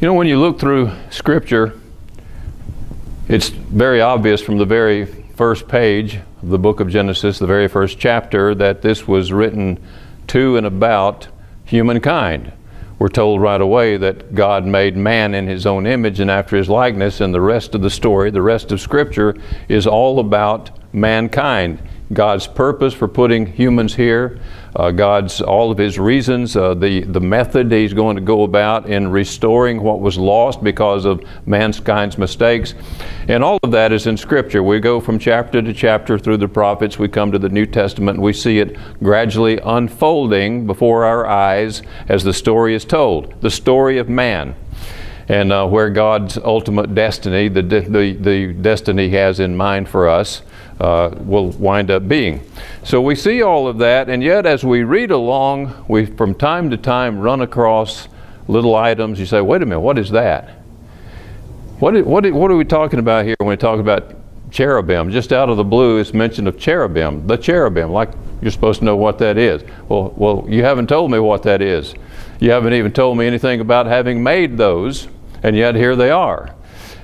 You know, when you look through Scripture, it's very obvious from the very first page of the book of Genesis, the very first chapter, that this was written to and about humankind. We're told right away that God made man in his own image and after his likeness, and the rest of the story, the rest of Scripture, is all about mankind. God's purpose for putting humans here, all of his reasons, the method he's going to go about in restoring what was lost because of mankind's mistakes. And all of that is in Scripture. We go from chapter to chapter through the prophets. We come to the New Testament and we see it gradually unfolding before our eyes as the story is told. The story of man. And where God's ultimate destiny, the destiny he has in mind for us, will wind up being. So we see all of that, and yet as we read along, we from time to time run across little items. You say, wait a minute, what is that? What are we talking about here when we talk about cherubim? Just out of the blue, it's mention of cherubim, the cherubim, like you're supposed to know what that is. Well, you haven't told me what that is. You haven't even told me anything about having made those, and yet here they are.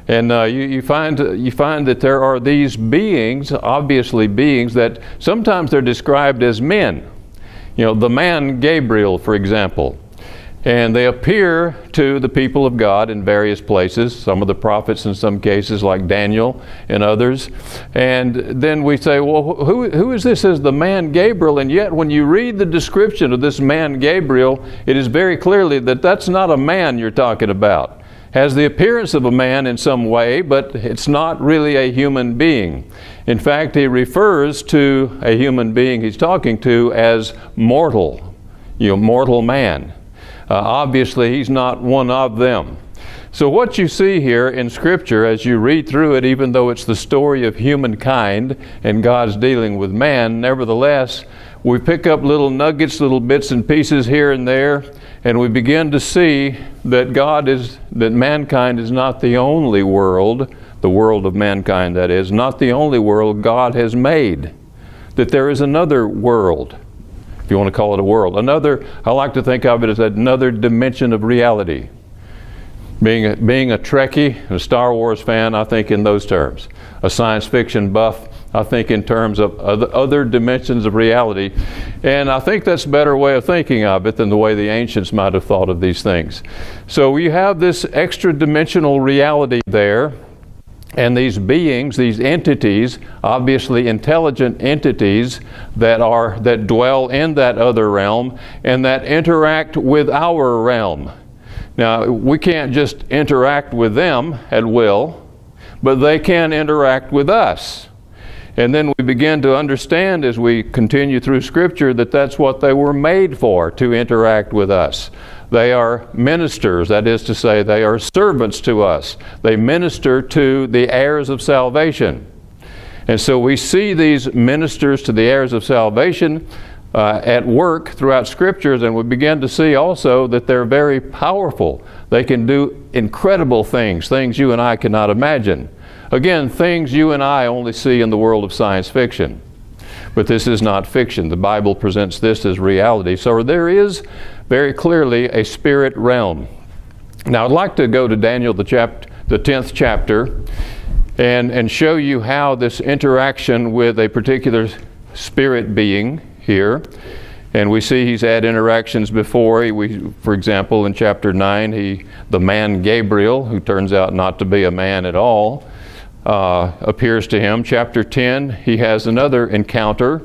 And you find that there are these beings, obviously beings, that sometimes they're described as men. You know, the man Gabriel, for example. And they appear to the people of God in various places, some of the prophets in some cases, like Daniel and others. And then we say, well, who is this as the man Gabriel? And yet when you read the description of this man Gabriel, it is very clearly that that's not a man you're talking about. Has the appearance of a man in some way, but it's not really a human being. In fact, he refers to a human being he's talking to as mortal, mortal man. Obviously, he's not one of them. So what you see here in Scripture as you read through it, even though it's the story of humankind and God's dealing with man, nevertheless, we pick up little nuggets, little bits and pieces here and there, and we begin to see that that mankind is not the only world, the world of mankind that is, not the only world God has made. That there is another world, if you want to call it a world. I like to think of it as another dimension of reality. Being a Trekkie, a Star Wars fan, I think in those terms. A science fiction buff, I think in terms of other dimensions of reality. And I think that's a better way of thinking of it than the way the ancients might have thought of these things. So you have this extra dimensional reality there, and these beings, these entities, obviously intelligent entities that dwell in that other realm and that interact with our realm. Now, we can't just interact with them at will, but they can interact with us. And then we begin to understand as we continue through Scripture that that's what they were made for, to interact with us. They are ministers, that is to say, they are servants to us. They minister to the heirs of salvation. And so we see these ministers to the heirs of salvation at work throughout Scriptures, and we begin to see also that they're very powerful. They can do incredible things you and I cannot imagine. Again, things you and I only see in the world of science fiction. But this is not fiction. The Bible presents this as reality. So there is very clearly a spirit realm. Now I'd like to go to Daniel, the 10th chapter, and show you how this interaction with a particular spirit being here. And we see he's had interactions before. For example, in chapter 9, the man Gabriel, who turns out not to be a man at all, appears to him. Chapter 10, he has another encounter,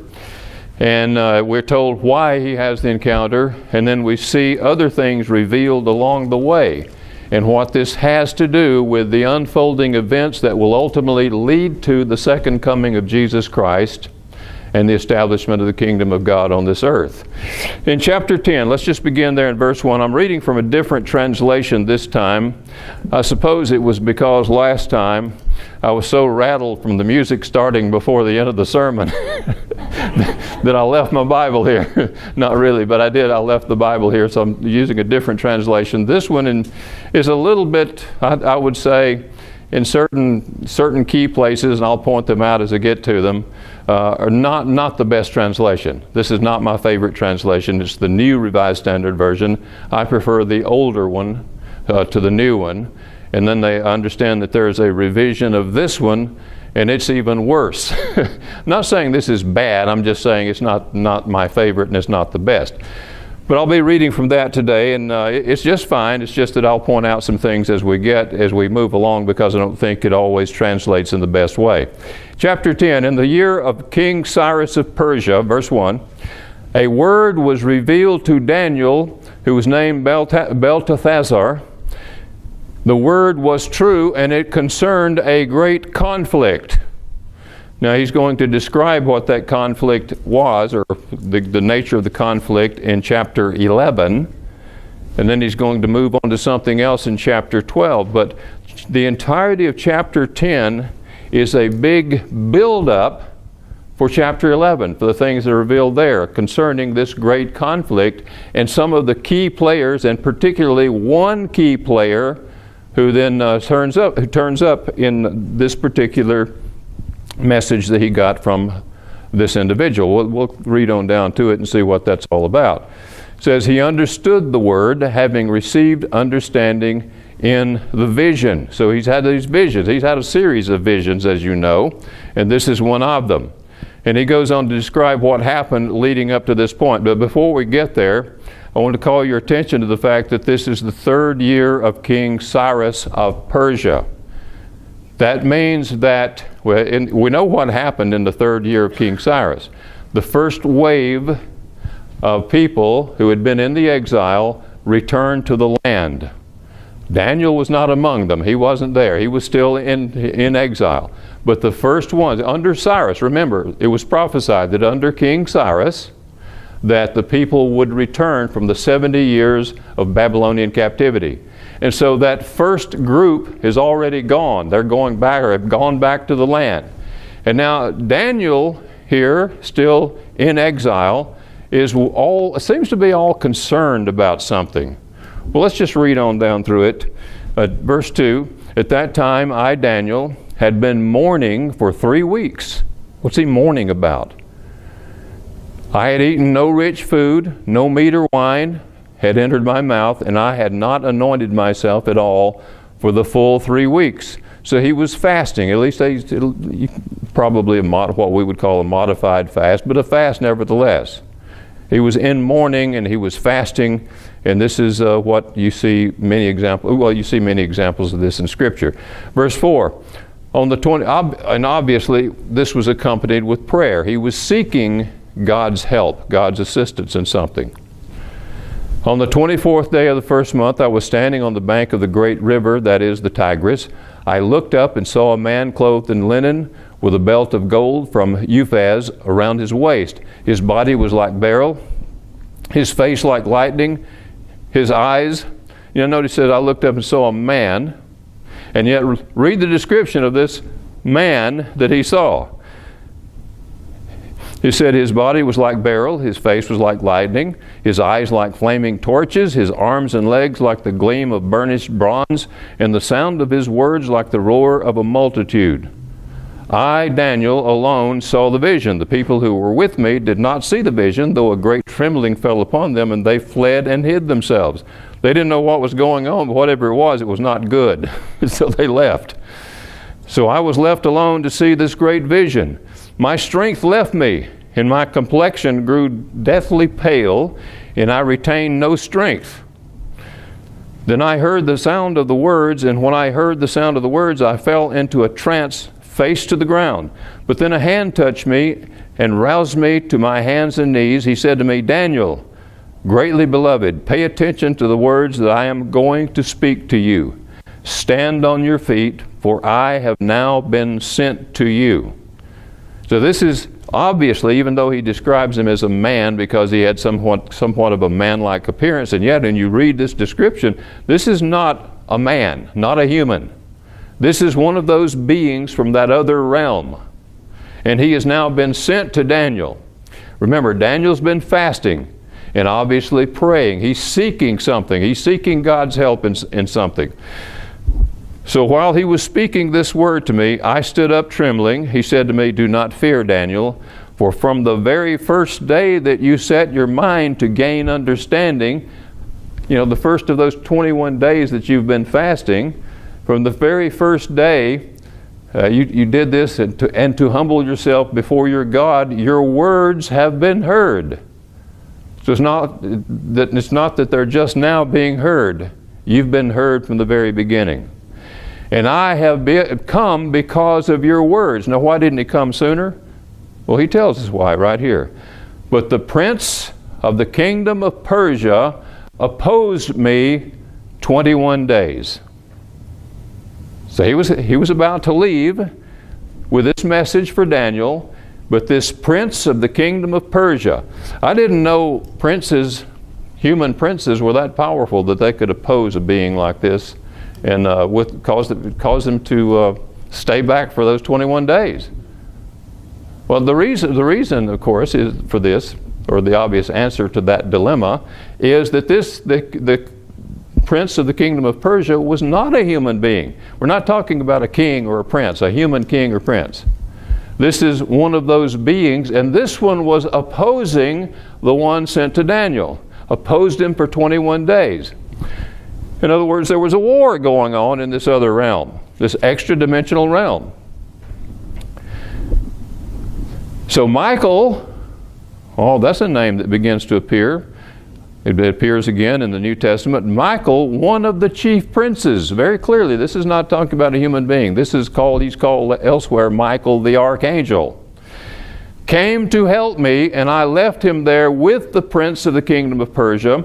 and we're told why he has the encounter, and then we see other things revealed along the way, and what this has to do with the unfolding events that will ultimately lead to the second coming of Jesus Christ and the establishment of the kingdom of God on this earth. In chapter 10, let's just begin there in verse 1. I'm reading from a different translation this time. I suppose it was because last time I was so rattled from the music starting before the end of the sermon that I left my Bible here. Not really, but I did. I left the Bible here, so I'm using a different translation. This one is a little bit, I would say, in certain key places, and I'll point them out as I get to them, are not the best translation. This is not my favorite translation. It's the New Revised Standard Version. I prefer the older one, to the new one. And then they understand that there is a revision of this one, and it's even worse. I'm not saying this is bad, I'm just saying it's not my favorite and it's not the best. But I'll be reading from that today, and it's just fine. It's just that I'll point out some things as we move along, because I don't think it always translates in the best way. Chapter 10, in the year of King Cyrus of Persia, verse 1, a word was revealed to Daniel, who was named Belteshazzar. The word was true, and it concerned a great conflict. Now he's going to describe what that conflict was, or the nature of the conflict, in chapter 11. And then he's going to move on to something else in chapter 12. But the entirety of chapter 10 is a big build-up for chapter 11, for the things that are revealed there concerning this great conflict, and some of the key players, and particularly one key player who then turns up in this particular message that he got from this individual. We'll read on down to it and see what that's all about. It says, he understood the word, having received understanding in the vision. So he's had these visions. He's had a series of visions, as you know, and this is one of them. And he goes on to describe what happened leading up to this point. But before we get there, I want to call your attention to the fact that this is the 3rd year of King Cyrus of Persia. That means that, we know what happened in the 3rd year of King Cyrus. The first wave of people who had been in the exile returned to the land. Daniel was not among them. He wasn't there. He was still in exile. But the first ones, under Cyrus, remember, it was prophesied that under King Cyrus, that the people would return from the 70 years of Babylonian captivity. And so that first group is already gone. They're going back, or have gone back to the land. And now Daniel here, still in exile, seems to be all concerned about something. Well, let's just read on down through it. Verse 2, at that time I, Daniel, had been mourning for 3 weeks. What's he mourning about? I had eaten no rich food, no meat or wine had entered my mouth, and I had not anointed myself at all for the full 3 weeks. So he was fasting, at least probably what we would call a modified fast, but a fast nevertheless. He was in mourning and he was fasting, and this is what you see many examples. Well, you see many examples of this in Scripture. Verse 4, and obviously this was accompanied with prayer. He was seeking God's help, God's assistance in something. On the 24th day of the 1st month, I was standing on the bank of the great river, that is the Tigris. I looked up and saw a man clothed in linen with a belt of gold from Uphaz around his waist. His body was like beryl, his face like lightning, his eyes. Notice that I looked up and saw a man, and yet read the description of this man that he saw. He said his body was like beryl, his face was like lightning, his eyes like flaming torches, his arms and legs like the gleam of burnished bronze, and the sound of his words like the roar of a multitude. I, Daniel, alone saw the vision. The people who were with me did not see the vision, though a great trembling fell upon them, and they fled and hid themselves. They didn't know what was going on, but whatever it was not good. So they left. So I was left alone to see this great vision. My strength left me, and my complexion grew deathly pale, and I retained no strength. Then I heard the sound of the words, and when I heard the sound of the words, I fell into a trance, face to the ground. But then a hand touched me and roused me to my hands and knees. He said to me, Daniel, greatly beloved, pay attention to the words that I am going to speak to you. Stand on your feet, for I have now been sent to you. So this is obviously, even though he describes him as a man because he had somewhat of a man-like appearance, and yet when you read this description, this is not a man, not a human. This is one of those beings from that other realm. And he has now been sent to Daniel. Remember, Daniel's been fasting and obviously praying. He's seeking something. He's seeking God's help in something. So while he was speaking this word to me, I stood up trembling. He said to me, do not fear, Daniel, for from the very first day that you set your mind to gain understanding, the first of those 21 days that you've been fasting, from the very first day, you did this, and to humble yourself before your God, your words have been heard. So it's not that they're just now being heard. You've been heard from the very beginning. And I have come because of your words. Now, why didn't he come sooner? Well, he tells us why right here. But the prince of the kingdom of Persia opposed me 21 days. So he was about to leave with this message for Daniel, but this prince of the kingdom of Persia. I didn't know human princes were that powerful that they could oppose a being like this and cause them to stay back for those 21 days. Well, the reason, of course, is for this, or the obvious answer to that dilemma, is that the prince of the kingdom of Persia was not a human being. We're not talking about a king or a prince, a human king or prince. This is one of those beings, and this one was opposing the one sent to Daniel, opposed him for 21 days. In other words, there was a war going on in this other realm, this extra-dimensional realm. So Michael, that's a name that begins to appear. It appears again in the New Testament. Michael, one of the chief princes, very clearly. This is not talking about a human being. He's called elsewhere Michael the Archangel. Came to help me, and I left him there with the prince of the kingdom of Persia,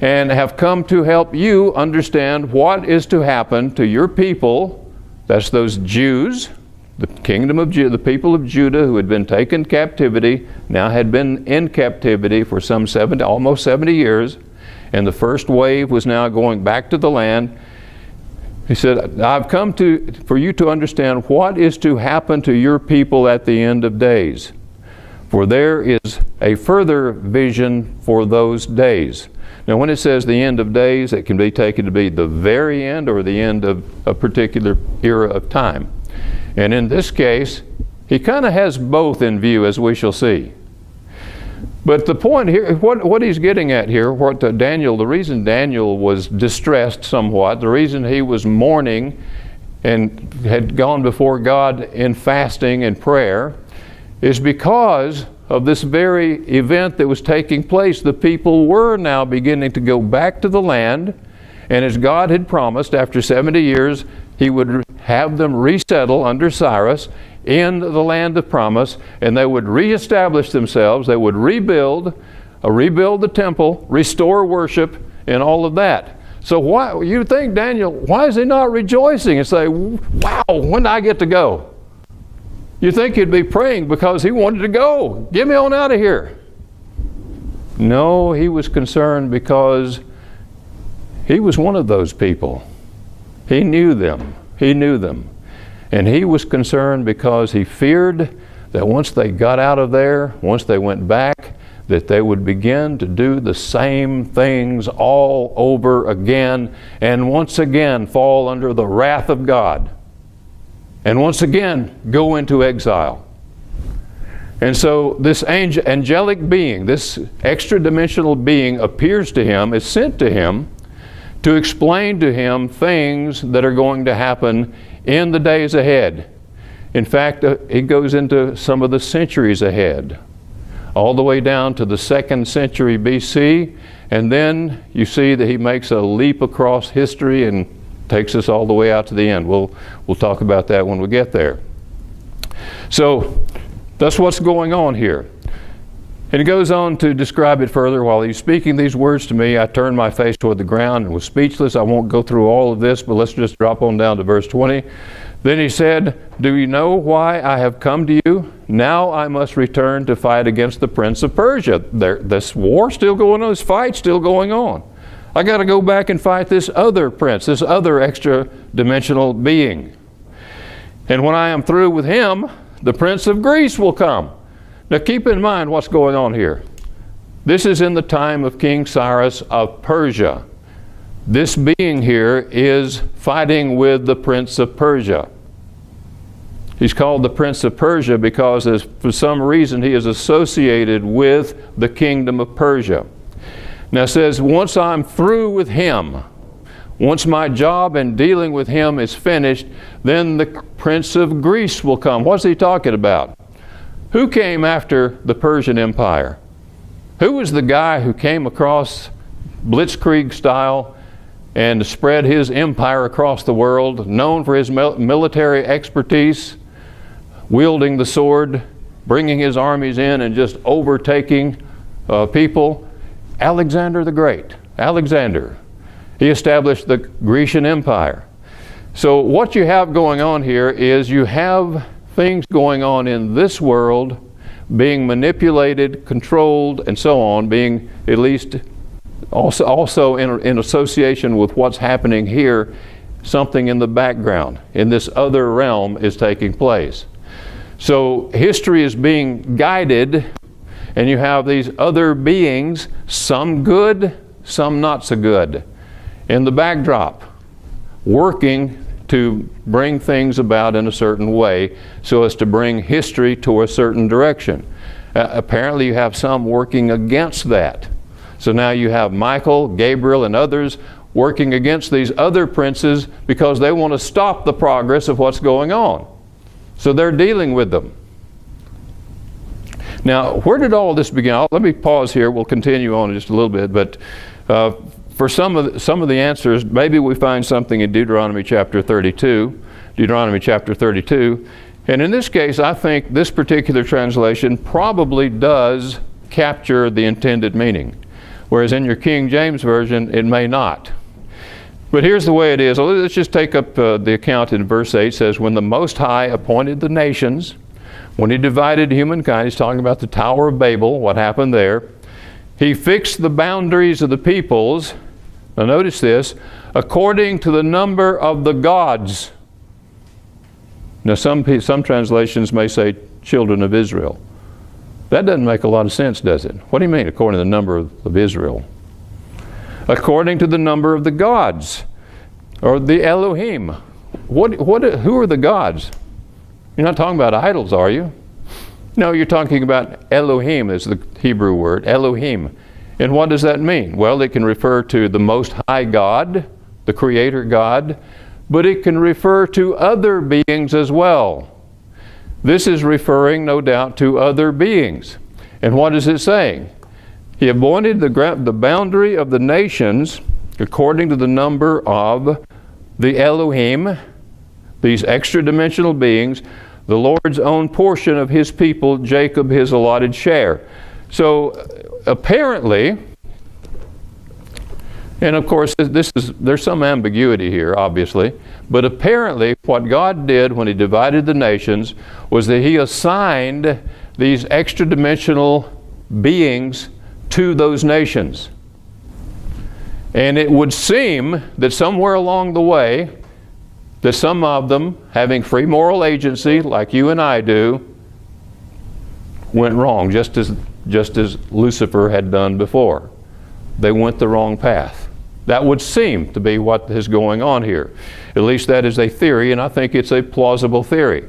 and have come to help you understand what is to happen to your people. That's those Jews, the kingdom of Judah, the people of Judah who had been taken captivity, now had been in captivity for almost 70 years, and the first wave was now going back to the land. He said, I've come for you to understand what is to happen to your people at the end of days. For there is a further vision for those days. Now, when it says the end of days, it can be taken to be the very end or the end of a particular era of time. And in this case, he kind of has both in view, as we shall see. But the point here, what he's getting at here, the reason Daniel was distressed somewhat, the reason he was mourning and had gone before God in fasting and prayer, is because of this very event that was taking place. The people were now beginning to go back to the land, and as God had promised, after 70 years, he would have them resettle under Cyrus in the land of promise, and they would reestablish themselves. They would rebuild the temple, restore worship, and all of that. So why you think, Daniel, why is he not rejoicing and say, wow, when do I get to go? You think he'd be praying because he wanted to go. Get me on out of here. No, he was concerned because he was one of those people. He knew them. And he was concerned because he feared that once they got out of there, once they went back, that they would begin to do the same things all over again, and once again fall under the wrath of God, and once again go into exile. And so this angelic being, this extra-dimensional being appears to him, is sent to him to explain to him things that are going to happen in the days ahead. In fact, it goes into some of the centuries ahead, all the way down to the 2nd century BC, and then you see that he makes a leap across history and takes us all the way out to the end. We'll talk about that when we get there. So that's what's going on here. And he goes on to describe it further. While he's speaking these words to me, I turned my face toward the ground and was speechless. I won't go through all of this, but let's just drop on down to verse 20. Then he said, do you know why I have come to you? Now I must return to fight against the prince of Persia. This war still going on, this fight still going on. I got to go back and fight this other prince, this other extra-dimensional being. And when I am through with him, the prince of Greece will come. Now keep in mind what's going on here. This is in the time of King Cyrus of Persia. This being here is fighting with the prince of Persia. He's called the prince of Persia because for some reason he is associated with the kingdom of Persia. Now it says, once I'm through with him, once my job in dealing with him is finished, then the Prince of Greece will come. What's he talking about? Who came after the Persian Empire? Who was the guy who came across blitzkrieg style and spread his empire across the world, known for his military expertise, wielding the sword, bringing his armies in and just overtaking people? Alexander the Great. Alexander. He established the Grecian Empire. So what you have going on here is you have things going on in this world being manipulated, controlled, and so on, being at least also in association with what's happening here. Something in the background, in this other realm, is taking place. So history is being guided, and you have these other beings, some good, some not so good, in the backdrop, working to bring things about in a certain way so as to bring history to a certain direction. Apparently you have some working against that. So now you have Michael, Gabriel, and others working against these other princes because they want to stop the progress of what's going on. So they're dealing with them. Now, where did all this begin? Let me pause here. We'll continue on in just a little bit. But for some of the answers, maybe we find something in Deuteronomy chapter 32. Deuteronomy chapter 32. And in this case, I think this particular translation probably does capture the intended meaning, whereas in your King James Version, it may not. But here's the way it is. Let's just take up the account in verse 8. It says, when the Most High appointed the nations, when he divided humankind, he's talking about the Tower of Babel, what happened there. He fixed the boundaries of the peoples, now notice this, according to the number of the gods. Now some translations may say children of Israel. That doesn't make a lot of sense, does it? What do you mean, according to the number of Israel? According to the number of the gods, or the Elohim. Who are the gods? You're not talking about idols, are you? No, you're talking about Elohim is the Hebrew word, Elohim. And what does that mean? Well, it can refer to the Most High God, the Creator God, but it can refer to other beings as well. This is referring, no doubt, to other beings. And what is it saying? He appointed the boundary of the nations according to the number of the Elohim, these extra-dimensional beings, the Lord's own portion of his people, Jacob his allotted share. So apparently, and of course there's some ambiguity here, obviously, but apparently what God did when he divided the nations was that he assigned these extra-dimensional beings to those nations. And it would seem that somewhere along the way, that some of them, having free moral agency like you and I do, went wrong, just as Lucifer had done before. They went the wrong path. That would seem to be what is going on here. At least that is a theory, and I think it's a plausible theory.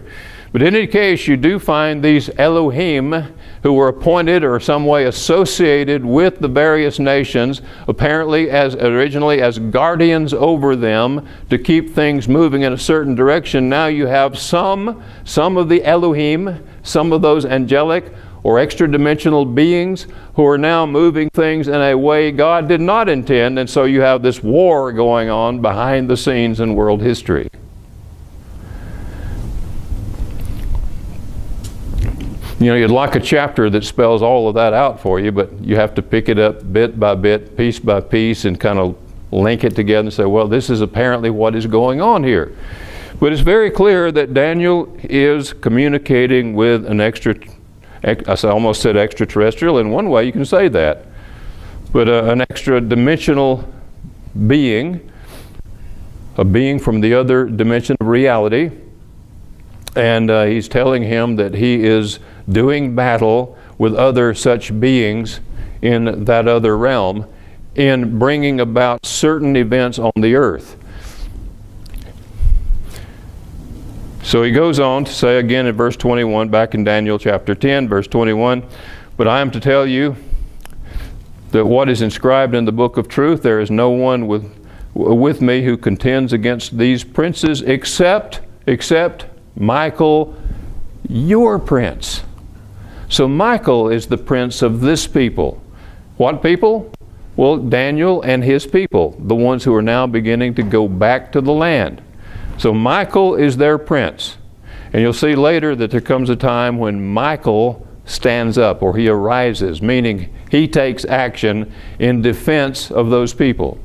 But in any case, you do find these Elohim who were appointed or some way associated with the various nations, apparently originally as guardians over them to keep things moving in a certain direction. Now you have some of the Elohim, some of those angelic or extra-dimensional beings who are now moving things in a way God did not intend, and so you have this war going on behind the scenes in world history. You know, you'd like a chapter that spells all of that out for you, but you have to pick it up bit by bit, piece by piece, and kind of link it together and say, well, this is apparently what is going on here. But it's very clear that Daniel is communicating with an I almost said extraterrestrial. In one way you can say that. But an extra-dimensional being, a being from the other dimension of reality. And he's telling him that he is doing battle with other such beings in that other realm in bringing about certain events on the earth. So he goes on to say again in verse 21, back in Daniel chapter 10, verse 21, but I am to tell you that what is inscribed in the book of truth, there is no one with me who contends against these princes except Michael, your prince. So Michael is the prince of this people. What people? Well, Daniel and his people, the ones who are now beginning to go back to the land. So Michael is their prince. And you'll see later that there comes a time when Michael stands up, or he arises, meaning he takes action in defense of those people.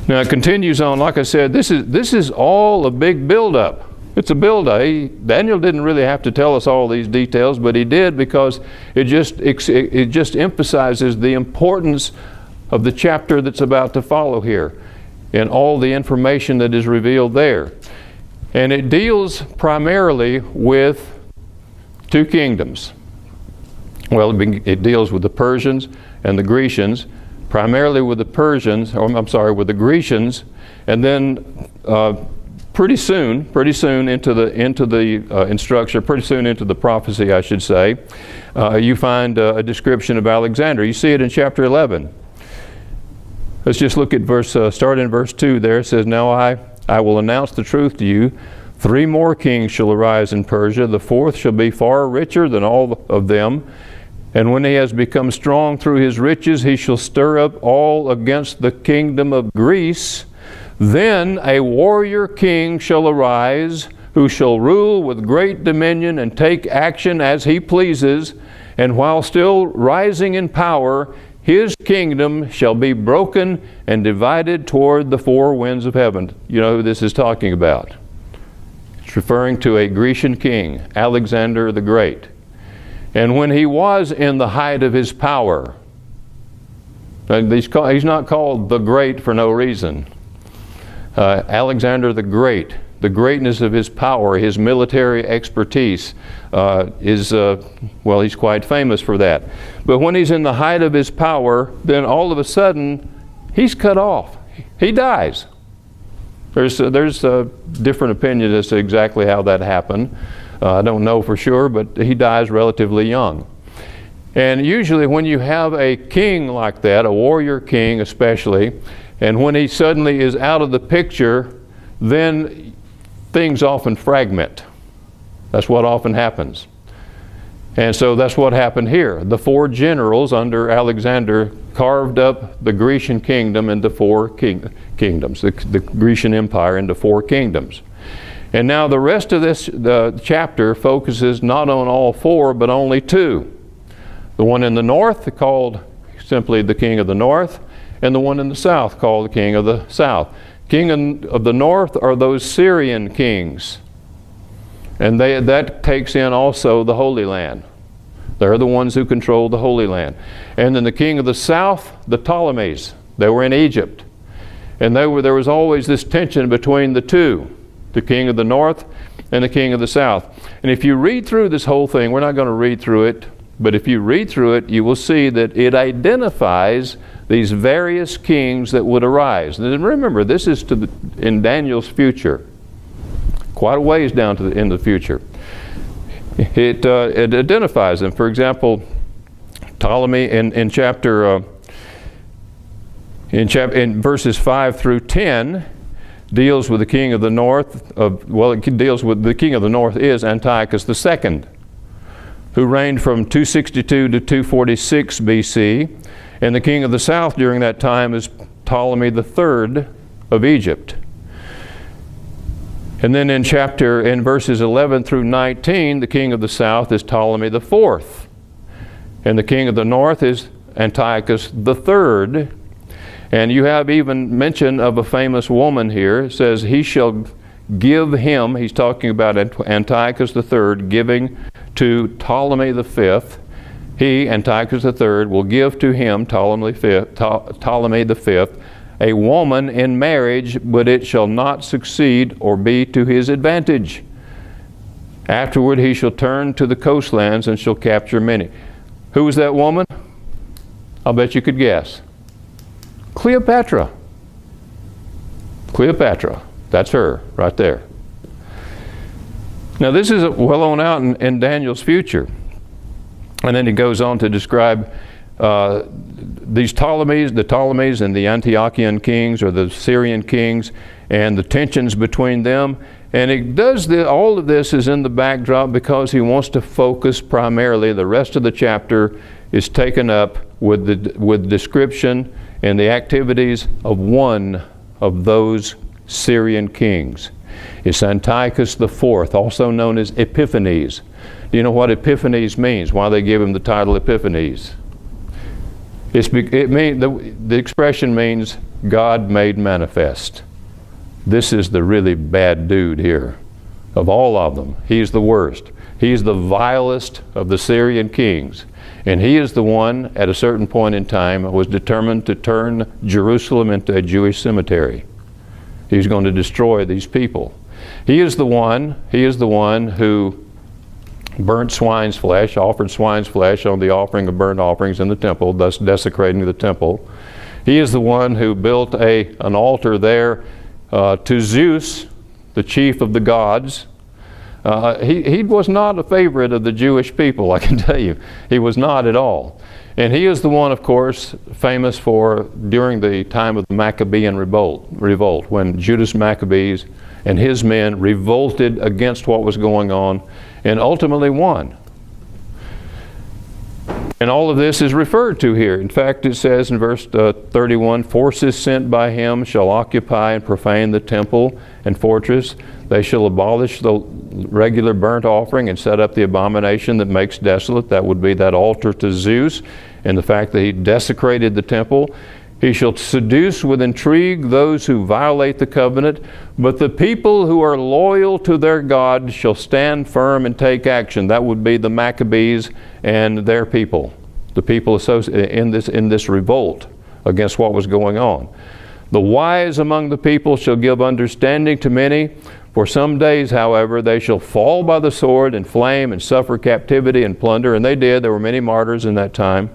Now it continues on, like I said, this is all a big build-up. It's a build-up. Daniel didn't really have to tell us all these details, but he did because it just emphasizes the importance of the chapter that's about to follow here and all the information that is revealed there. And it deals primarily with two kingdoms. Well, it deals with the Persians and the Grecians, primarily with the Persians, with the Grecians, and then pretty soon into the instruction, pretty soon into the prophecy, I should say, you find a description of Alexander. You see it in chapter 11. Let's just look at start in verse 2 there. It says, "Now I will announce the truth to you. 3 more kings shall arise in Persia. The 4th shall be far richer than all of them. And when he has become strong through his riches, he shall stir up all against the kingdom of Greece. Then a warrior king shall arise, who shall rule with great dominion and take action as he pleases. And while still rising in power, his kingdom shall be broken and divided toward the 4 winds of heaven." You know who this is talking about. It's referring to a Grecian king, Alexander the Great. And when he was in the height of his power, and he's not called the Great for no reason. Alexander the Great, the greatness of his power, his military expertise he's quite famous for that. But when he's in the height of his power, then all of a sudden he's cut off. He dies. There's different opinions as to exactly how that happened. I don't know for sure, but he dies relatively young. And usually when you have a king like that, a warrior king especially, and when he suddenly is out of the picture, then things often fragment. That's what often happens. And so that's what happened here. The 4 generals under Alexander carved up the Grecian kingdom into 4 kingdoms, the Grecian Empire into 4 kingdoms. And now the rest of the chapter focuses not on all 4, but only 2. The one in the north called simply the king of the north, and the one in the south called the king of the south. King of the north are those Syrian kings. And that takes in also the Holy Land. They're the ones who control the Holy Land. And then the king of the south, the Ptolemies. They were in Egypt. And there was always this tension between the two, the king of the north and the king of the south. And if you read through this whole thing, we're not going to read through it, but if you read through it, you will see that it identifies these various kings that would arise. And remember, this is in Daniel's future. Quite a ways down in the future. It identifies them. For example, Ptolemy in verses 5 through 10 deals with the king of the north. It deals with the king of the north is Antiochus II, who reigned from 262 to 246 BC, and the king of the south during that time is Ptolemy III of Egypt. And then in verses 11 through 19, the king of the south is Ptolemy IV. And the king of the north is Antiochus III. And you have even mention of a famous woman here. It says, he shall give him, he's talking about Antiochus III, giving to Ptolemy V. He, Antiochus III, will give to him, Ptolemy V, a woman in marriage, but it shall not succeed or be to his advantage. Afterward he shall turn to the coastlands and shall capture many. Who was that woman? I'll bet you could guess. Cleopatra. Cleopatra. That's her right there. Now this is well on out in Daniel's future. And then he goes on to describe these Ptolemies, the Ptolemies and the Antiochian kings, or the Syrian kings, and the tensions between them. And it does all of this is in the backdrop because he wants to focus primarily. The rest of the chapter is taken up with description and the activities of one of those Syrian kings. It's Antiochus IV, also known as Epiphanes. Do you know what Epiphanes means? Why they give him the title Epiphanes? The expression means God made manifest. This is the really bad dude here. Of all of them, he's the worst. He's the vilest of the Syrian kings. And he is the one, at a certain point in time, was determined to turn Jerusalem into a Jewish cemetery. He's going to destroy these people. He is the one who burnt swine's flesh, offered swine's flesh on the offering of burnt offerings in the temple, thus desecrating the temple. He is the one who built an altar there to Zeus, the chief of the gods. He was not a favorite of the Jewish people, I can tell you. He was not at all. And he is the one, of course, famous for during the time of the Maccabean revolt, when Judas Maccabees and his men revolted against what was going on and ultimately won. And all of this is referred to here. In fact, it says in verse 31, forces sent by him shall occupy and profane the temple and fortress. They shall abolish the regular burnt offering and set up the abomination that makes desolate. That would be that altar to Zeus, and the fact that he desecrated the temple. He shall seduce with intrigue those who violate the covenant, but the people who are loyal to their God shall stand firm and take action. That would be the Maccabees and their people, the people associated in this revolt against what was going on. The wise among the people shall give understanding to many. For some days, however, they shall fall by the sword and flame and suffer captivity and plunder. And they did. There were many martyrs in that time.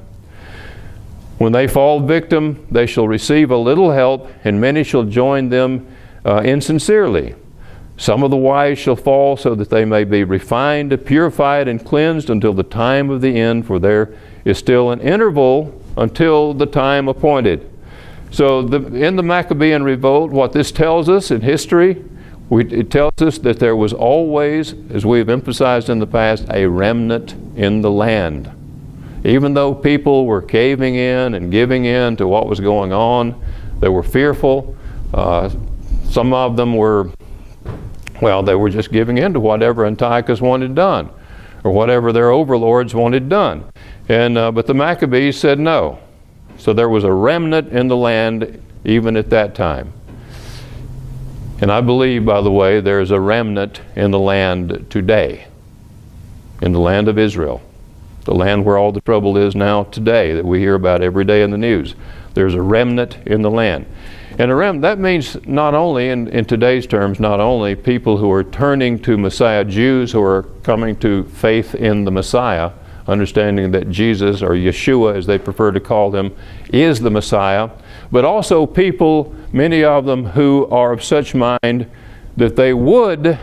When they fall victim, they shall receive a little help, and many shall join them insincerely. Some of the wise shall fall, so that they may be refined, purified, and cleansed until the time of the end, for there is still an interval until the time appointed. So in the Maccabean revolt, what this tells us in history, it tells us that there was always, as we have emphasized in the past, a remnant in the land. Even though people were caving in and giving in to what was going on, they were fearful. Some of them were, they were just giving in to whatever Antiochus wanted done, or whatever their overlords wanted done. But the Maccabees said no. So there was a remnant in the land even at that time. And I believe, by the way, there is a remnant in the land today, in the land of Israel. The land where all the trouble is now today, that we hear about every day in the news. There's a remnant in the land. And that means not only, in today's terms, not only people who are turning to Messiah, Jews who are coming to faith in the Messiah, understanding that Jesus, or Yeshua as they prefer to call him, is the Messiah, but also people, many of them, who are of such mind that they would,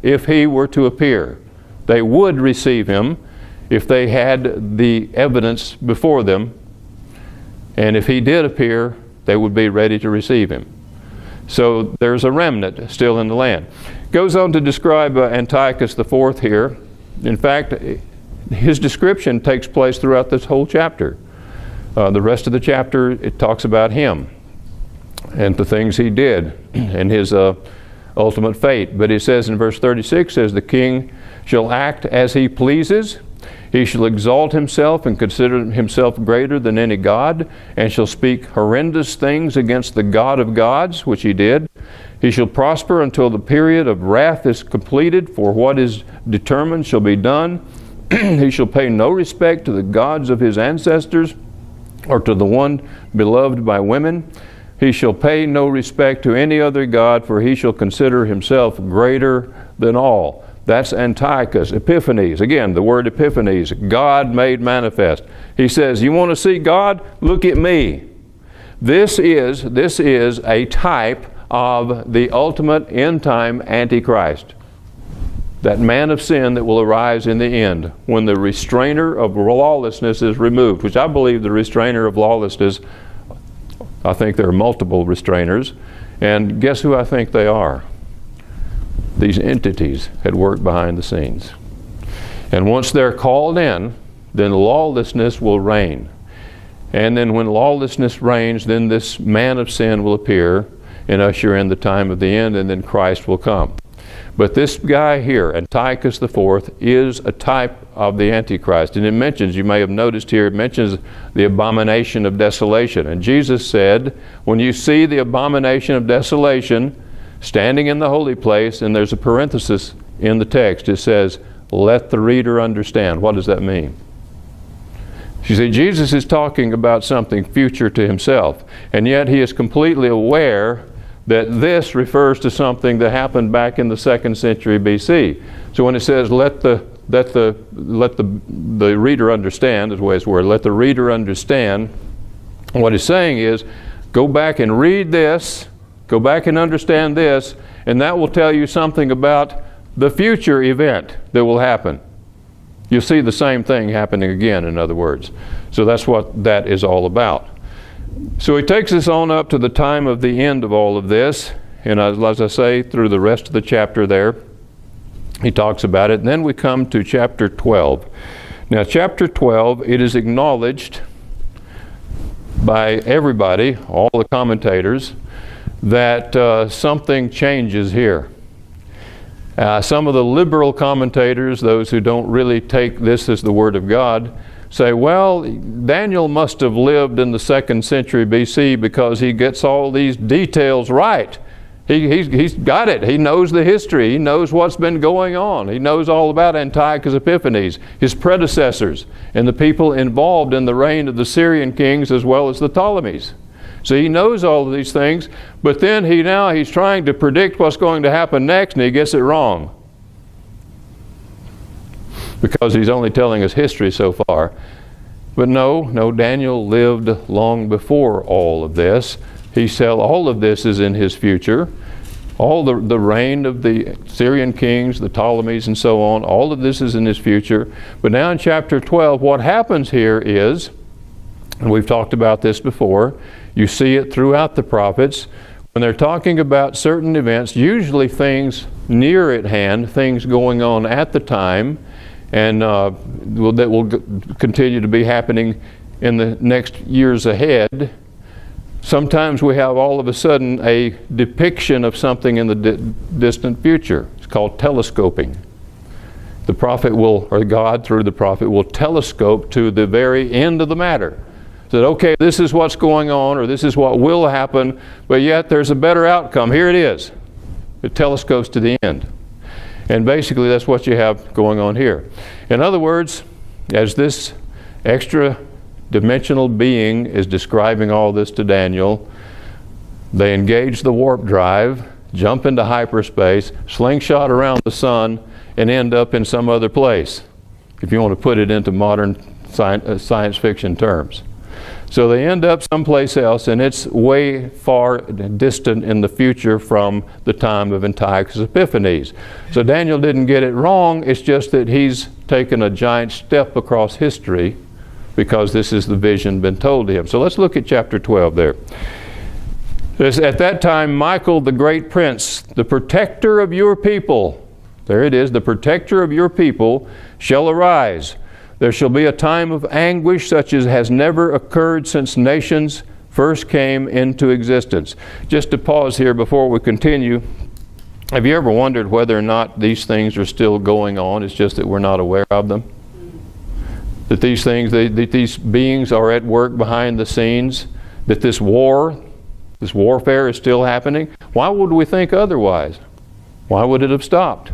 if he were to appear, they would receive him if they had the evidence before them, and if he did appear, they would be ready to receive him. So there's a remnant still in the land. Goes on to describe Antiochus IV here. In fact, his description takes place throughout this whole chapter. The rest of the chapter, it talks about him and the things he did and his ultimate fate. But it says in verse 36, says, the king shall act as he pleases. He shall exalt himself and consider himself greater than any god, and shall speak horrendous things against the God of gods, which he did. He shall prosper until the period of wrath is completed, for what is determined shall be done. He shall pay no respect to the gods of his ancestors, or to the one beloved by women. He shall pay no respect to any other god, for he shall consider himself greater than all. That's Antiochus, Epiphanes. Again, the word Epiphanes, God made manifest. He says, you want to see God? Look at me. This is a type of the ultimate end-time Antichrist. that man of sin that will arise in the end when the restrainer of lawlessness is removed, which I believe the restrainer of lawlessness, I think there are multiple restrainers, and guess who I think they are? These entities at work behind the scenes. And once they're called in, then lawlessness will reign. And then when lawlessness reigns, then this man of sin will appear and usher in the time of the end, and then Christ will come. But this guy here, Antiochus IV, is a type of the Antichrist. And it mentions, you may have noticed here, it mentions the abomination of desolation. And Jesus said, when you see the abomination of desolation standing in the holy place, and there's a parenthesis in the text, it says, let the reader understand. What does that mean? You see, Jesus is talking about something future to himself, and yet he is completely aware that this refers to something that happened back in the 2nd century BC. So when it says, let the reader understand, is the way it's worded, let the reader understand, what it's saying is, go back and read this, go back and understand this, and that will tell you something about the future event that will happen. You'll see the same thing happening again, in other words. So that's what that is all about. So he takes us on up to the time of the end of all of this, and as I say, through the rest of the chapter there, he talks about it. And then we come to chapter 12. Now, chapter 12, it is acknowledged by everybody, all the commentators, that something changes here. Some of the liberal commentators, those who don't really take this as the Word of God, say, well, Daniel must have lived in the 2nd century BC because he gets all these details right. He's got it. He knows the history. He knows what's been going on. He knows all about Antiochus Epiphanes, his predecessors, and the people involved in the reign of the Syrian kings as well as the Ptolemies. So he knows all of these things, but then he's trying to predict what's going to happen next, and he gets it wrong. Because he's only telling us history so far. But no, Daniel lived long before all of this. He said all of this is in his future. All the reign of the Syrian kings, the Ptolemies and so on, all of this is in his future. But now in chapter 12, what happens here is, and we've talked about this before, you see it throughout the prophets, when they're talking about certain events, usually things near at hand, things going on at the time, and that will continue to be happening in the next years ahead. Sometimes we have all of a sudden a depiction of something in the distant future. It's called telescoping. The prophet will, or God through the prophet, will telescope to the very end of the matter. That, okay, this is what's going on, or this is what will happen, but yet there's a better outcome. Here it is. It telescopes to the end. And basically that's what you have going on here. In other words, as this extra dimensional being is describing all this to Daniel, they engage the warp drive, jump into hyperspace, slingshot around the sun, and end up in some other place, if you want to put it into modern science fiction terms. So they end up someplace else, and it's way far distant in the future from the time of Antiochus Epiphanes. So Daniel didn't get it wrong, it's just that he's taken a giant step across history because this is the vision been told to him. So let's look at chapter 12 there. At that time, Michael, the great prince, the protector of your people, there it is, the protector of your people shall arise. There shall be a time of anguish such as has never occurred since nations first came into existence. Just to pause here before we continue, have you ever wondered whether or not these things are still going on? It's just that we're not aware of them. That these things, these beings are at work behind the scenes, that this warfare is still happening. Why would we think otherwise? Why would it have stopped?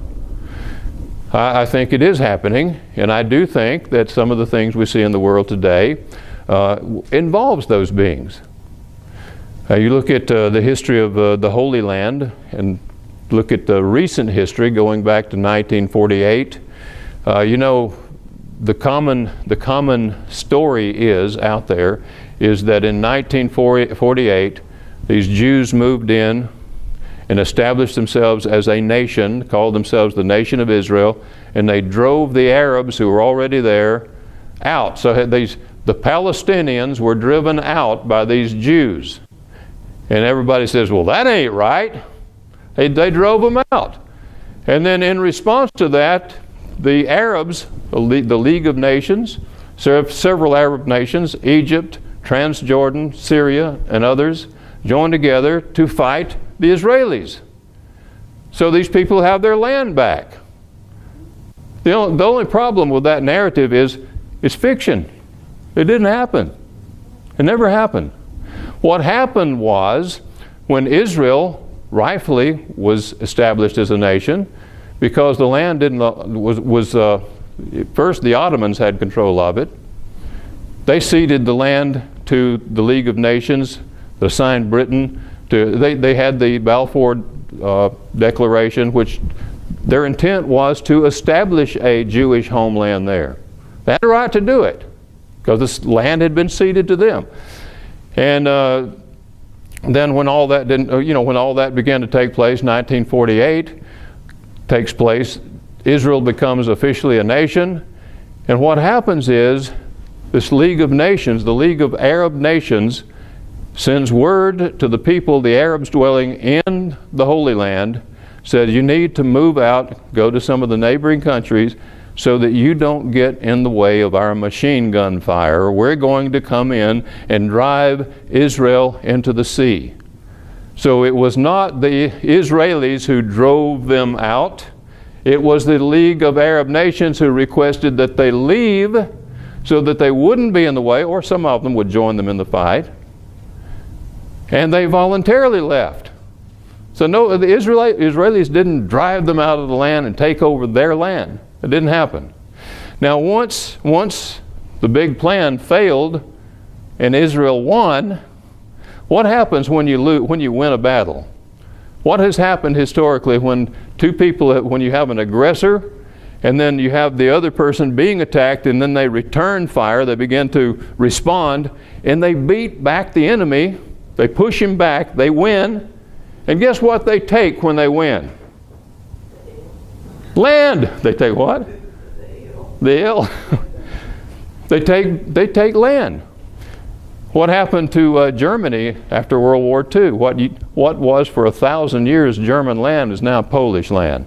I think it is happening, and I do think that some of the things we see in the world today involves those beings. You look at the history of the Holy Land, and look at the recent history going back to 1948. You know, the common story is out there is that in 1948 these Jews moved in, and established themselves as a nation, called themselves the nation of Israel, and they drove the Arabs who were already there out. So the Palestinians were driven out by these Jews. And everybody says, well, that ain't right. They drove them out. And then in response to that, the Arabs, the League of Nations, several Arab nations, Egypt, Transjordan, Syria, and others, joined together to fight the Israelis. So these people have their land back. The only problem with that narrative is it's fiction. It didn't happen. It never happened. What happened was when Israel rightfully was established as a nation, because the land first the Ottomans had control of it. They ceded the land to the League of Nations, assigned Britain to. They had the Balfour Declaration, which their intent was to establish a Jewish homeland there. They had the right to do it because this land had been ceded to them. And then when all that when all that began to take place, 1948 takes place, Israel becomes officially a nation. And what happens is this League of Nations, the League of Arab Nations, sends word to the people, the Arabs dwelling in the Holy Land, said you need to move out, go to some of the neighboring countries so that you don't get in the way of our machine gun fire. We're going to come in and drive Israel into the sea. So it was not the Israelis who drove them out. It was the League of Arab Nations who requested that they leave so that they wouldn't be in the way, or some of them would join them in the fight. And they voluntarily left. So no, the Israelis didn't drive them out of the land and take over their land. It didn't happen. Now once the big plan failed and Israel won, what happens when you win a battle? What has happened historically when when you have an aggressor and then you have the other person being attacked and then they return fire, they begin to respond and they beat back the enemy, they push him back, they win, and guess what they take when they win? Land. They take what? The hill. They take land. What happened to Germany after World War II? What was for 1,000 years German land is now Polish land.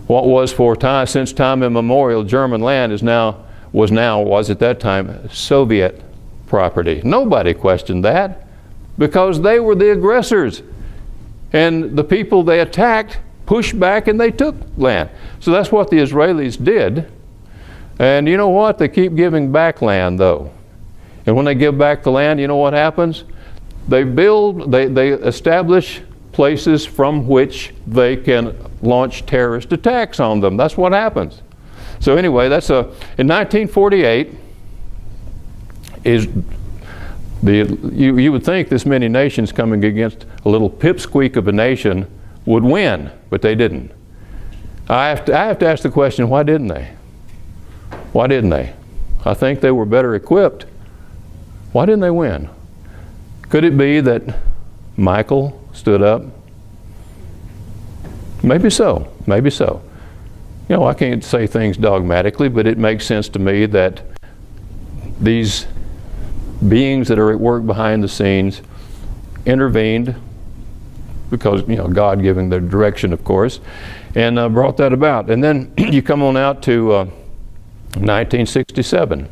What was since time immemorial German land was at that time Soviet property. Nobody questioned that because they were the aggressors. And the people they attacked pushed back and they took land. So that's what the Israelis did. And you know what? They keep giving back land though. And when they give back the land, you know what happens? They establish places from which they can launch terrorist attacks on them. That's what happens. So anyway, in 1948 you would think this many nations coming against a little pipsqueak of a nation would win, but they didn't. I have to ask the question, why didn't they? Why didn't they? I think they were better equipped. Why didn't they win? Could it be that Michael stood up? Maybe so. Maybe so. You know, I can't say things dogmatically, but it makes sense to me that these beings that are at work behind the scenes intervened because, God giving their direction, of course, and brought that about. And then you come on out to 1967.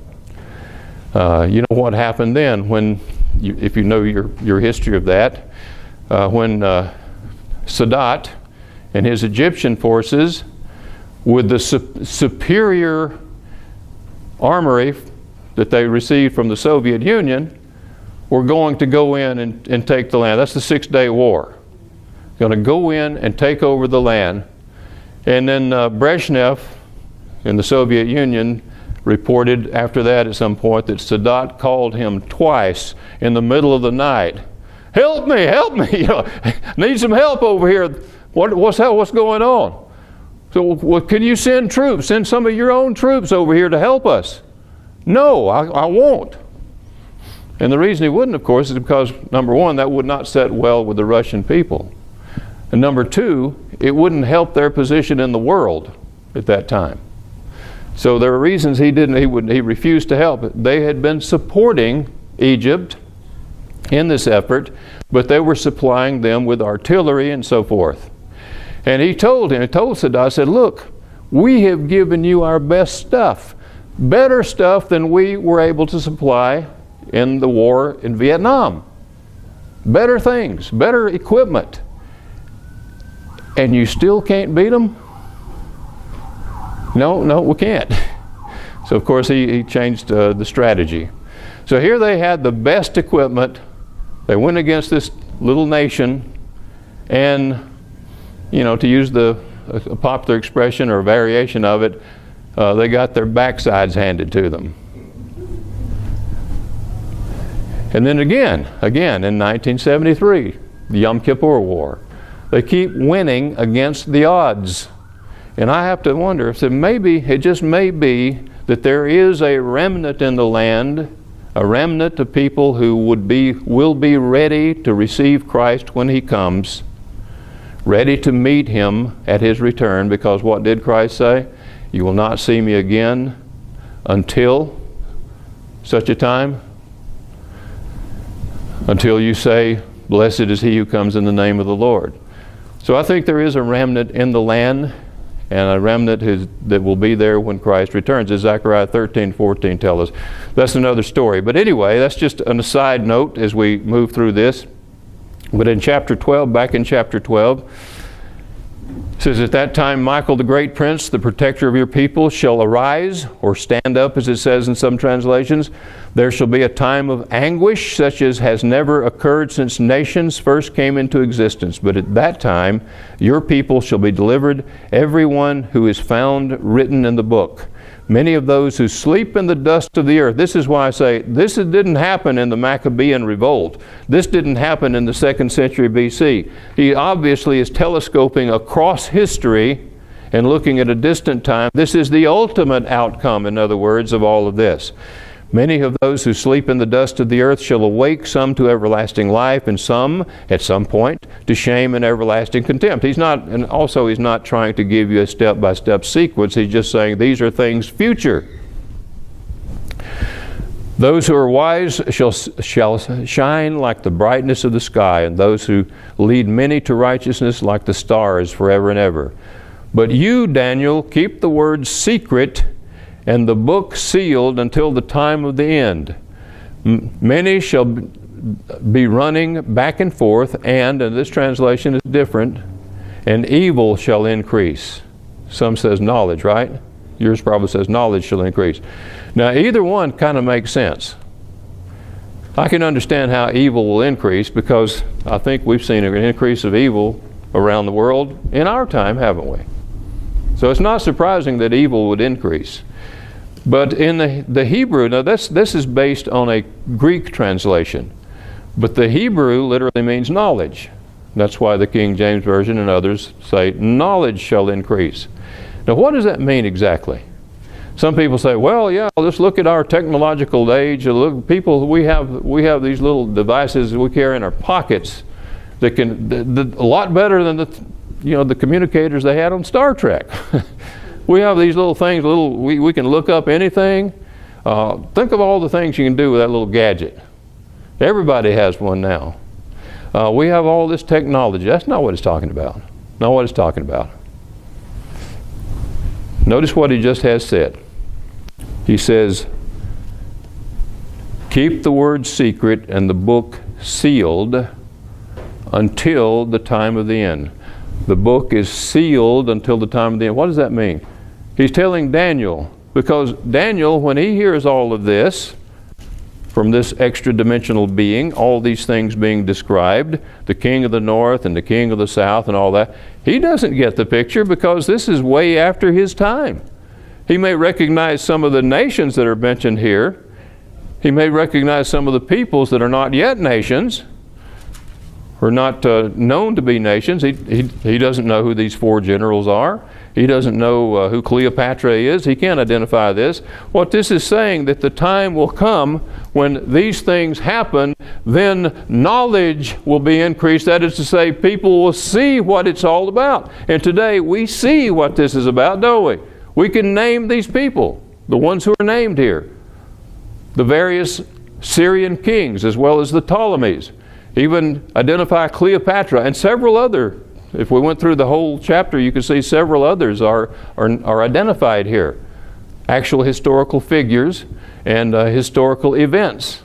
You know what happened then when, if you know your history of that, when Sadat and his Egyptian forces, with the superior armory that they received from the Soviet Union, were going to go in and take the land. That's the 6-Day War. Going to go in and take over the land. And then Brezhnev in the Soviet Union reported after that at some point that Sadat called him twice in the middle of the night. Help me, need some help over here. What's going on? So can you send troops? Send some of your own troops over here to help us. No, I won't. And the reason he wouldn't, of course, is because, number one, that would not set well with the Russian people. And number two, it wouldn't help their position in the world at that time. So there are reasons he refused to help. They had been supporting Egypt in this effort, but they were supplying them with artillery and so forth. And he told Sadat, said, look, we have given you our best stuff, better stuff than we were able to supply in the war in Vietnam. Better things, better equipment. And you still can't beat them? No, we can't. So of course he changed the strategy. So here they had the best equipment. They went against this little nation, and to use a popular expression or a variation of it, they got their backsides handed to them. And then again in 1973, the Yom Kippur War. They keep winning against the odds. And I have to wonder if it just may be that there is a remnant in the land, a remnant of people who will be ready to receive Christ when he comes, ready to meet him at his return, because what did Christ say? You will not see me again until such a time, until you say, blessed is he who comes in the name of the Lord. So I think there is a remnant in the land, and a remnant that will be there when Christ returns, as Zechariah 13:14 tells us. That's another story. But anyway, that's just an aside note as we move through this. But in chapter 12, back in chapter 12, it says, at that time Michael the great prince, the protector of your people, shall arise, or stand up as it says in some translations. There shall be a time of anguish such as has never occurred since nations first came into existence. But at that time your people shall be delivered, everyone who is found written in the book. Many of those who sleep in the dust of the earth. This is why I say this didn't happen in the Maccabean revolt. This didn't happen in the 2nd century BC. He obviously is telescoping across history and looking at a distant time. This is the ultimate outcome, in other words, of all of this. Many of those who sleep in the dust of the earth shall awake, some to everlasting life, and some, at some point, to shame and everlasting contempt. He's not trying to give you a step-by-step sequence. He's just saying these are things future. Those who are wise shall shine like the brightness of the sky, and those who lead many to righteousness like the stars forever and ever. But you, Daniel, keep the word secret and the book sealed until the time of the end. Many shall be running back and forth, and this translation is different, and evil shall increase. Some says knowledge, right? Yours probably says knowledge shall increase. Now either one kind of makes sense. I can understand how evil will increase, because I think we've seen an increase of evil around the world in our time, haven't we? So it's not surprising that evil would increase. But in the Hebrew, now this is based on a Greek translation, but the Hebrew literally means knowledge. That's why the King James Version and others say knowledge shall increase. Now what does that mean exactly? Some people say, well, yeah, let's look at our technological age. Look, people, we have these little devices we carry in our pockets that can a lot better than the communicators they had on Star Trek. We have these little things, we can look up anything. Think of all the things you can do with that little gadget. Everybody has one now. We have all this technology. That's not what it's talking about. Not what it's talking about. Notice what he just has said. He says, keep the word secret and the book sealed until the time of the end. The book is sealed until the time of the end. What does that mean? He's telling Daniel, because Daniel, when he hears all of this, from this extra-dimensional being, all these things being described, the king of the north and the king of the south and all that, he doesn't get the picture, because this is way after his time. He may recognize some of the nations that are mentioned here. He may recognize some of the peoples that are not yet nations, or not known to be nations. He doesn't know who these 4 generals are. He doesn't know who Cleopatra is. He can't identify this. What this is saying, that the time will come when these things happen, then knowledge will be increased. That is to say, people will see what it's all about. And today we see what this is about, don't we? We can name these people, the ones who are named here. The various Syrian kings, as well as the Ptolemies. Even identify Cleopatra and several other. If we went through the whole chapter, you could see several others are identified here. Actual historical figures and historical events.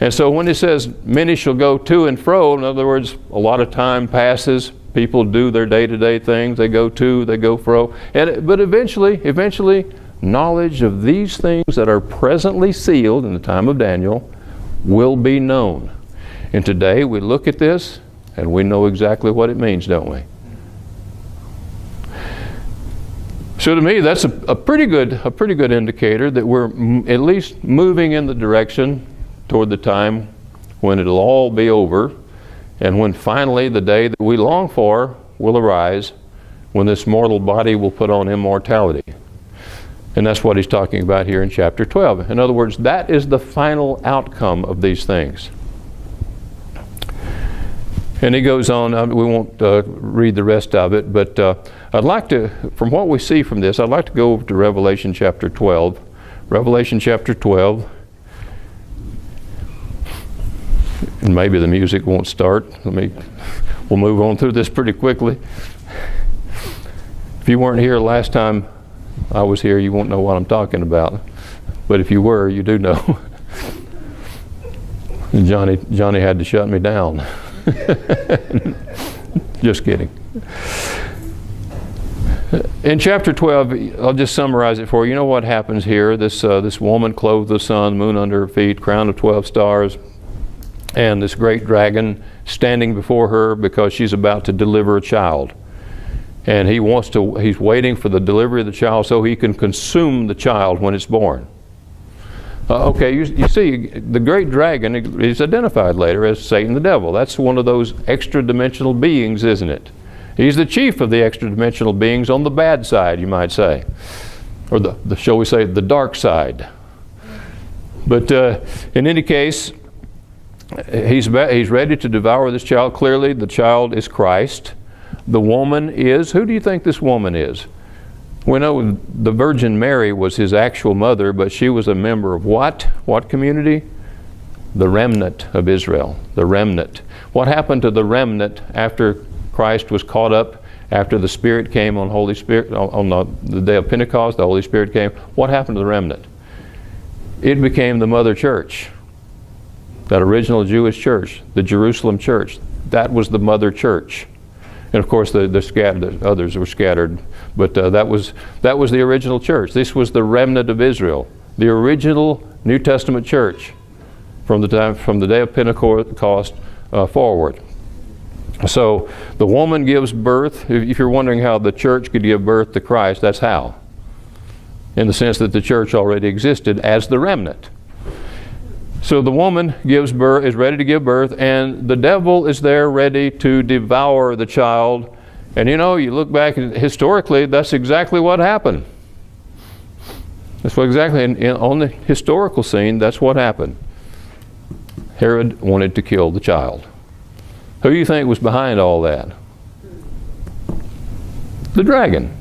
And so when it says many shall go to and fro, in other words, a lot of time passes, people do their day-to-day things, they go to, they go fro, but eventually, knowledge of these things that are presently sealed in the time of Daniel will be known. And today we look at this and we know exactly what it means, don't we? So to me, that's a pretty good indicator that we're at least moving in the direction toward the time when it'll all be over, and when finally the day that we long for will arise, when this mortal body will put on immortality. And that's what he's talking about here in chapter 12. In other words, that is the final outcome of these things. And he goes on, we won't read the rest of it, but I'd like to, from what we see from this, I'd like to go over to Revelation chapter 12. Revelation chapter 12. And maybe the music won't start. We'll move on through this pretty quickly. If you weren't here last time I was here, you won't know what I'm talking about. But if you were, you do know. Johnny had to shut me down. Just kidding. In chapter 12, I'll just summarize it for you. You know what happens here. This woman clothed the sun, moon under her feet, crown of 12 stars, and this great dragon standing before her because she's about to deliver a child. And he's waiting for the delivery of the child so he can consume the child when it's born. Okay, you see, the great dragon is identified later as Satan the devil. That's one of those extra-dimensional beings, isn't it? He's the chief of the extra-dimensional beings on the bad side, you might say. Or shall we say, the dark side. But in any case, he's ready to devour this child. Clearly, the child is Christ. The woman is, who do you think this woman is? We know the Virgin Mary was his actual mother, but she was a member of what? What community? The remnant of Israel. The remnant. What happened to the remnant after Christ was caught up, after the Spirit came on Holy Spirit, on the day of Pentecost, the Holy Spirit came? What happened to the remnant? It became the mother church. That original Jewish church, the Jerusalem church. That was the mother church. And of course, the others were scattered, but that was the original church. This was the remnant of Israel, the original New Testament church, from the day of Pentecost forward. So the woman gives birth. If you're wondering how the church could give birth to Christ, that's how. In the sense that the church already existed as the remnant. So the woman gives birth, is ready to give birth, and the devil is there ready to devour the child. And you know, you look back historically, that's exactly what happened. That's what exactly, on the historical scene, that's what happened. Herod wanted to kill the child. Who do you think was behind all that? The dragon.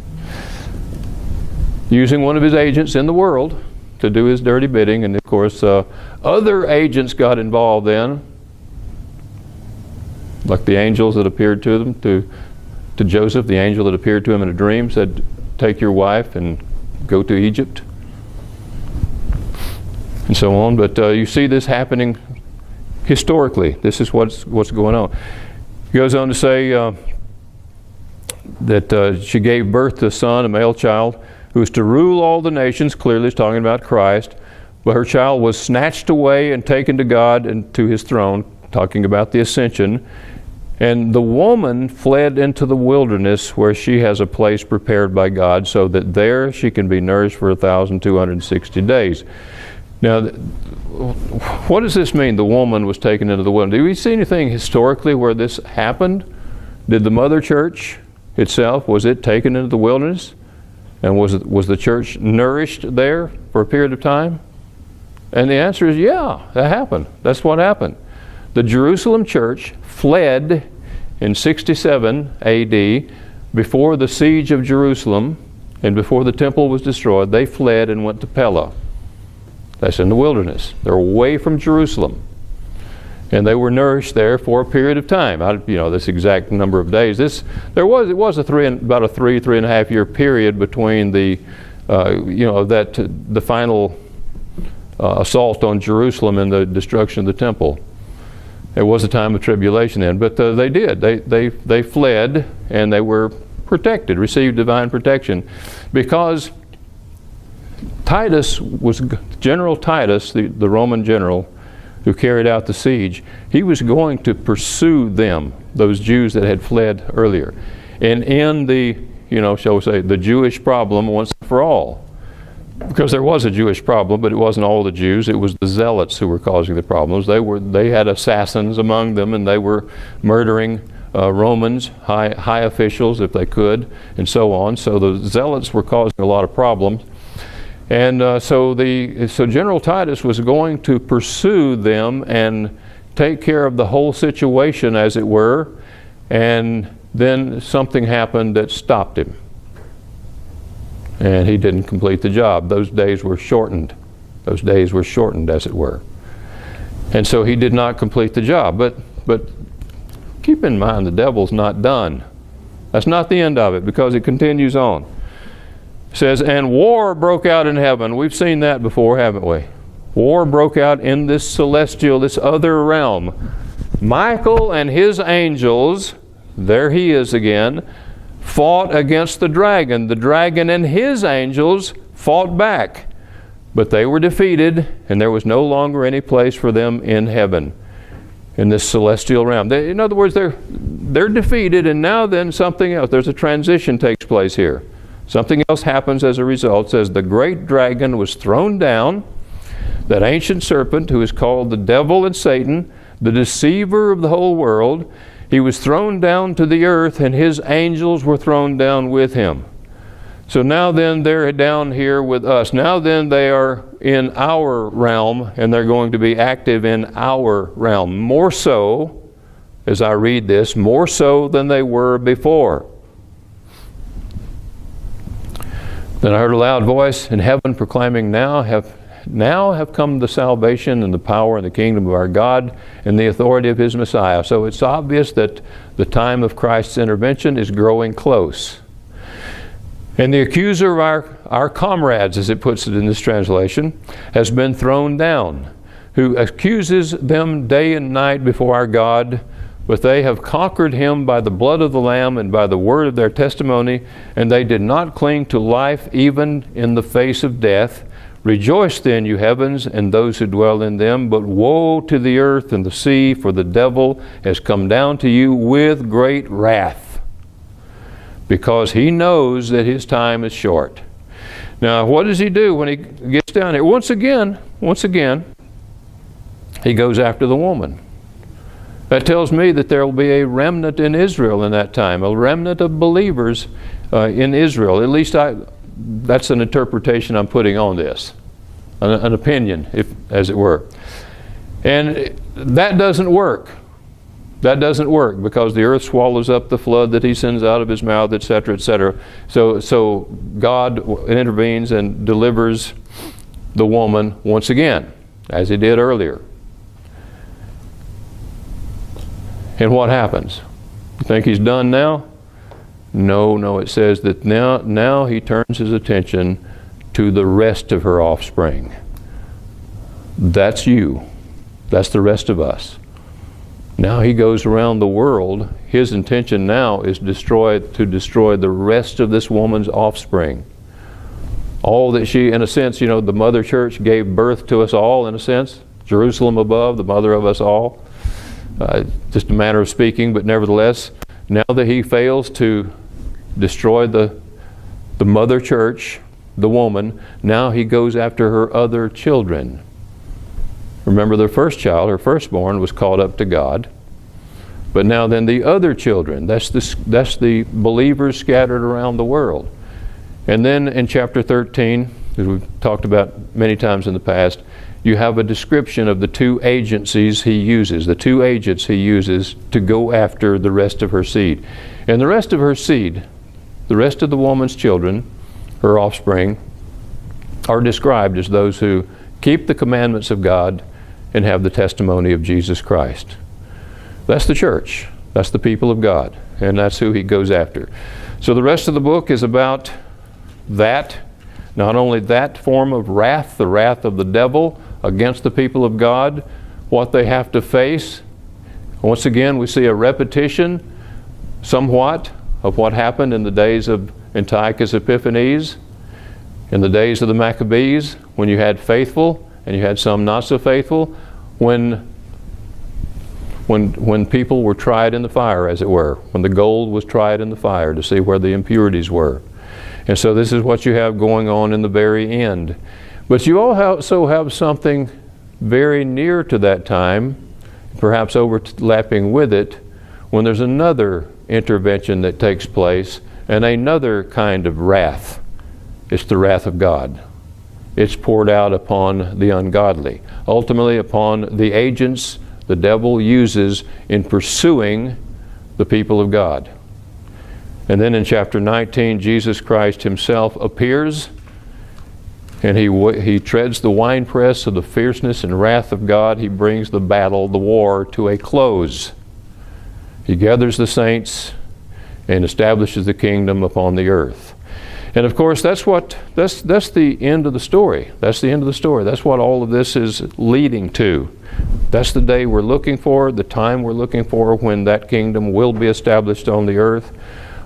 Using one of his agents in the world to do his dirty bidding, and of course other agents got involved then, like the angels that appeared to them, to Joseph, the angel that appeared to him in a dream, said, take your wife and go to Egypt, and so on. But you see this happening historically. This is what's going on. He goes on to say that she gave birth to a son, a male child, who is to rule all the nations. Clearly he's talking about Christ. But her child was snatched away and taken to God and to his throne, talking about the ascension. And the woman fled into the wilderness, where she has a place prepared by God, so that there she can be nourished for 1,260 days. Now, what does this mean, the woman was taken into the wilderness? Do we see anything historically where this happened? Did the mother church itself, was it taken into the wilderness? And was the church nourished there for a period of time? And the answer is yeah, that happened. That's what happened. The Jerusalem church fled in 67 AD before the siege of Jerusalem and before the temple was destroyed. They fled and went to Pella. That's in the wilderness. They're away from Jerusalem. And they were nourished there for a period of time. This exact number of days. It was about a 3.5 year period between the final assault on Jerusalem and the destruction of the temple. It was a time of tribulation then, but they did. They fled and they were protected, received divine protection, because General Titus, the Roman general who carried out the siege, he was going to pursue them, those Jews that had fled earlier, and end the, shall we say, the Jewish problem once and for all. Because there was a Jewish problem, but it wasn't all the Jews. It was the Zealots who were causing the problems. They had assassins among them, and they were murdering Romans, high officials if they could, and so on. So the Zealots were causing a lot of problems. And so General Titus was going to pursue them and take care of the whole situation, as it were, and then something happened that stopped him. And he didn't complete the job. Those days were shortened. As it were. And so he did not complete the job. But keep in mind, the devil's not done. That's not the end of it, because it continues on. It says, and war broke out in heaven. We've seen that before, haven't we? War broke out in this celestial, this other realm. Michael and his angels, there he is again, fought against the dragon. The dragon and his angels fought back, but they were defeated, and there was no longer any place for them in heaven, in this celestial realm. In other words, they're defeated, and now then something else. There's a transition takes place here. Something else happens as a result. It says the great dragon was thrown down, that ancient serpent who is called the devil and Satan, the deceiver of the whole world. He was thrown down to the earth, and his angels were thrown down with him. So now then they're down here with us. Now then they are in our realm, and they're going to be active in our realm. More so, as I read this, more so than they were before. Then I heard a loud voice in heaven proclaiming, Now have come the salvation and the power and the kingdom of our God and the authority of his Messiah. So it's obvious that the time of Christ's intervention is growing close. And the accuser of our comrades, as it puts it in this translation, has been thrown down, who accuses them day and night before our God. But they have conquered him by the blood of the Lamb and by the word of their testimony, and they did not cling to life even in the face of death. Rejoice then, you heavens, and those who dwell in them. But woe to the earth and the sea, for the devil has come down to you with great wrath, because he knows that his time is short. Now, what does he do when he gets down here? Once again, he goes after the woman. That tells me that there will be a remnant in Israel in that time, a remnant of believers in Israel. At least that's an interpretation I'm putting on this, an opinion, as it were. And that doesn't work. That doesn't work, because the earth swallows up the flood that he sends out of his mouth, etc., etc. So God intervenes and delivers the woman once again, as he did earlier. And what happens? You think he's done now? No, it says that now he turns his attention to the rest of her offspring. That's you. That's the rest of us. Now he goes around the world. His intention now is to destroy the rest of this woman's offspring. All that she, in a sense, the mother church gave birth to us all, in a sense. Jerusalem above, the mother of us all. Just a manner of speaking, but nevertheless, now that he fails to destroy the mother church, the woman, now he goes after her other children. Remember, the first child, her firstborn, was caught up to God. But now then the other children, that's the believers scattered around the world. And then in chapter 13, as we've talked about many times in the past, you have a description of the two agencies he uses, the two agents he uses to go after the rest of her seed. And the rest of her seed, the rest of the woman's children, her offspring, are described as those who keep the commandments of God and have the testimony of Jesus Christ. That's the church. That's the people of God. And that's who he goes after. So the rest of the book is about that. Not only that form of wrath, the wrath of the devil against the people of God, what they have to face. Once again, we see a repetition somewhat of what happened in the days of Antiochus Epiphanes, in the days of the Maccabees, when you had faithful and you had some not so faithful, when people were tried in the fire, as it were, when the gold was tried in the fire to see where the impurities were. And so this is what you have going on in the very end. But you also have something very near to that time, perhaps overlapping with it, when there's another intervention that takes place and another kind of wrath. It's the wrath of God. It's poured out upon the ungodly, ultimately upon the agents the devil uses in pursuing the people of God. And then in chapter 19, Jesus Christ himself appears, and he treads the winepress of the fierceness and wrath of God. He brings the battle, the war, to a close. He gathers the saints and establishes the kingdom upon the earth. And of course, that's the end of the story. That's the end of the story. That's what all of this is leading to. That's the day we're looking for, the time we're looking for, when that kingdom will be established on the earth,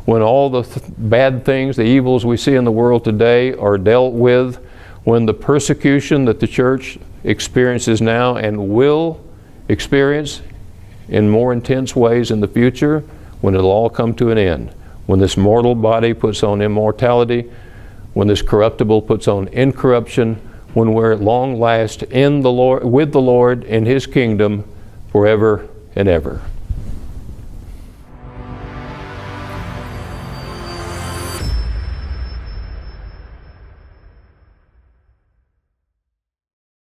when all the bad things, the evils we see in the world today are dealt with, when the persecution that the church experiences now and will experience in more intense ways in the future, when it'll all come to an end. When this mortal body puts on immortality, when this corruptible puts on incorruption, when we're at long last in the Lord, with the Lord in his kingdom forever and ever.